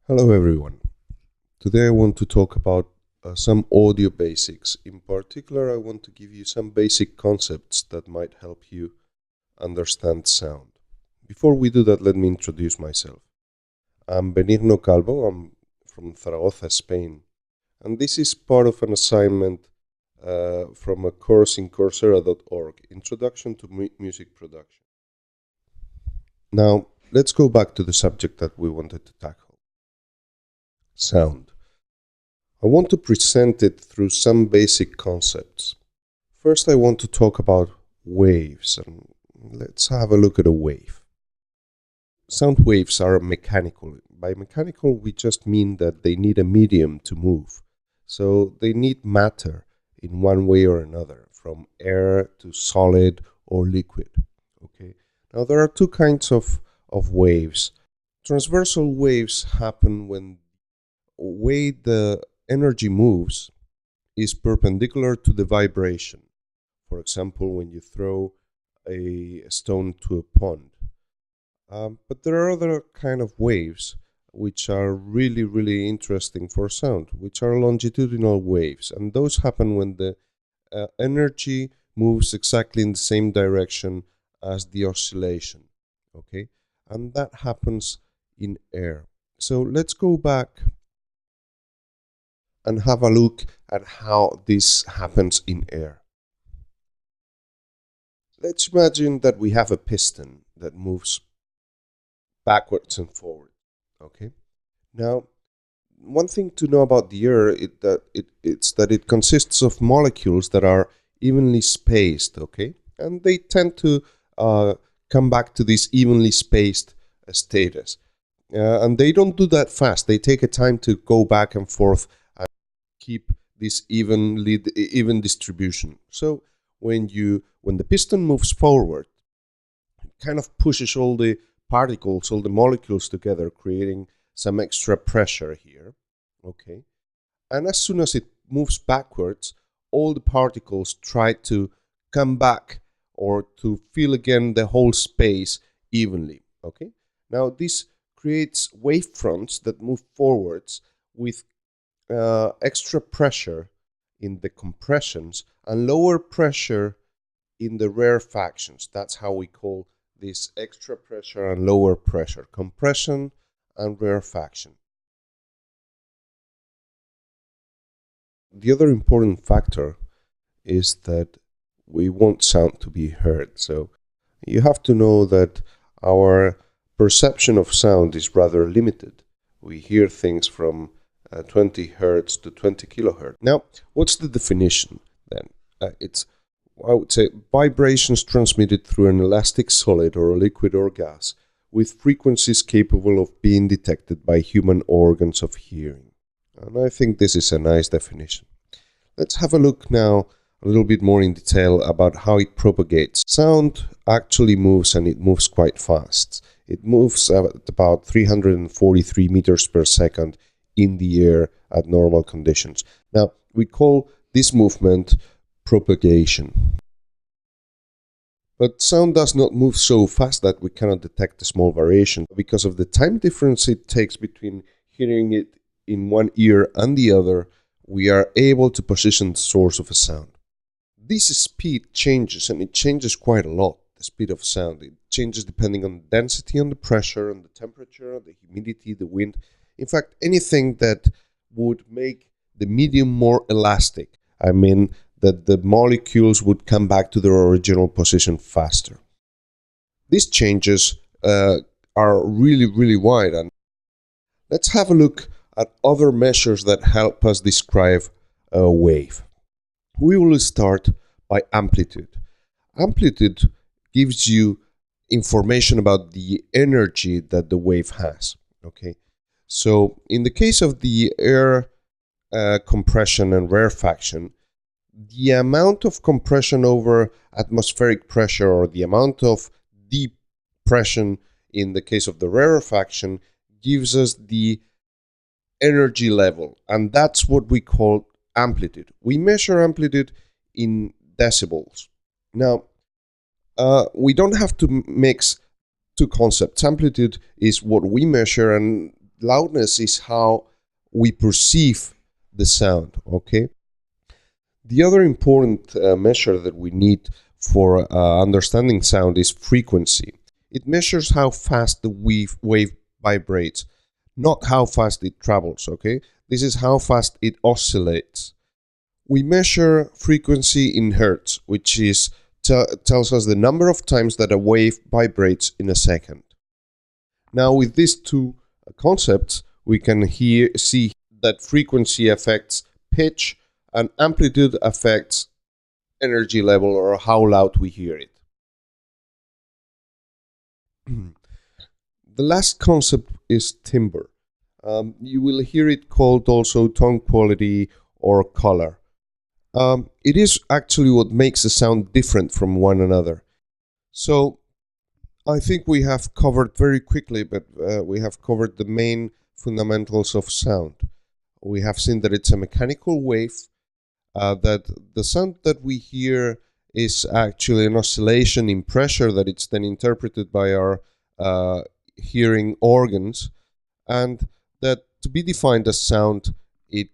Hello everyone. Today I want to talk about some audio basics. In particular, I want to give you some basic concepts that might help you understand sound. Before we do that, let me introduce myself. I'm Benigno Calvo. I'm from Zaragoza, Spain. And this is part of an assignment from a course in Coursera.org, Introduction to Music Production. Now, let's go back to the subject that we wanted to tackle. Sound. I want to present it through some basic concepts. First, I want to talk about waves, and let's have a look at a wave. Sound waves are mechanical. By mechanical, we just mean that they need a medium to move. So they need matter in one way or another, from air to solid or liquid. Okay. Now, there are two kinds of waves. Transversal waves happen when way the energy moves is perpendicular to the vibration. For example, when you throw a stone to a pond. But there are other kind of waves which are really interesting for sound, which are longitudinal waves, and those happen when the energy moves exactly in the same direction as the oscillation. Okay, and that happens in air. So let's go back and have a look at how this happens in air. Let's imagine that we have a piston that moves backwards and forward. Okay. Now, one thing to know about the air is that it consists of molecules that are evenly spaced. Okay, and they tend to come back to this evenly spaced status, and they don't do that fast. They take a time to go back and forth and keep this even distribution. So when the piston moves forward, it kind of pushes all the particles, all the molecules together, creating some extra pressure here. Okay, and as soon as it moves backwards, all the particles try to come back or to fill again the whole space evenly. Okay, now this creates wavefronts that move forwards with extra pressure in the compressions and lower pressure in the rarefactions. That's how we call this extra pressure and lower pressure, compression and rarefaction. The other important factor is that we want sound to be heard. So you have to know that our perception of sound is rather limited. We hear things from 20 hertz to 20 kilohertz. Now, what's the definition then? I would say vibrations transmitted through an elastic solid or a liquid or gas with frequencies capable of being detected by human organs of hearing. And I think this is a nice definition. Let's have a look now a little bit more in detail about how it propagates. Sound actually moves, and it moves quite fast. It moves at about 343 meters per second in the air at normal conditions. Now, we call this movement propagation. But sound does not move so fast that we cannot detect a small variation. Because of the time difference it takes between hearing it in one ear and the other, we are able to position the source of a sound. This speed changes, and it changes quite a lot, the speed of sound. It changes depending on the density, on the pressure, on the temperature, the humidity, the wind. In fact, anything that would make the medium more elastic. I mean, that the molecules would come back to their original position faster. These changes are really wide, and let's have a look at other measures that help us describe a wave. We will start by amplitude. Amplitude gives you information about the energy that the wave has. Okay, so in the case of the air compression and rarefaction, the amount of compression over atmospheric pressure, or the amount of depression in the case of the rarefaction, gives us the energy level, and that's what we call amplitude. We measure amplitude in decibels. Now, we don't have to mix two concepts. Amplitude is what we measure, and loudness is how we perceive the sound, okay? The other important measure that we need for understanding sound is frequency. It measures how fast the wave vibrates, not how fast it travels, okay? This is how fast it oscillates. We measure frequency in hertz, which is tells us the number of times that a wave vibrates in a second. Now, with these two concepts, we can see that frequency affects pitch and amplitude affects energy level, or how loud we hear it. The last concept is timbre. You will hear it called also tone quality or color. It is actually what makes a sound different from one another. So I think we have covered very quickly, but we have covered the main fundamentals of sound. We have seen that it's a mechanical wave, that the sound that we hear is actually an oscillation in pressure that it's then interpreted by our hearing organs, and that to be defined as sound, it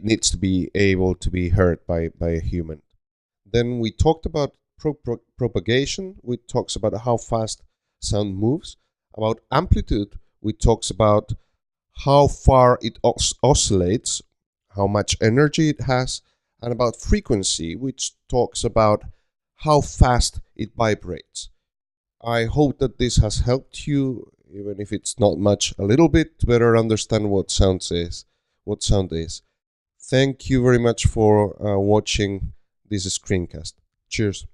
needs to be able to be heard by a human. Then we talked about propagation, which talks about how fast sound moves. About amplitude, which talks about how far it oscillates, how much energy it has, and about frequency, which talks about how fast it vibrates. I hope that this has helped you, even if it's not much, a little bit, to better understand what sound is. Thank you very much for watching this screencast. Cheers.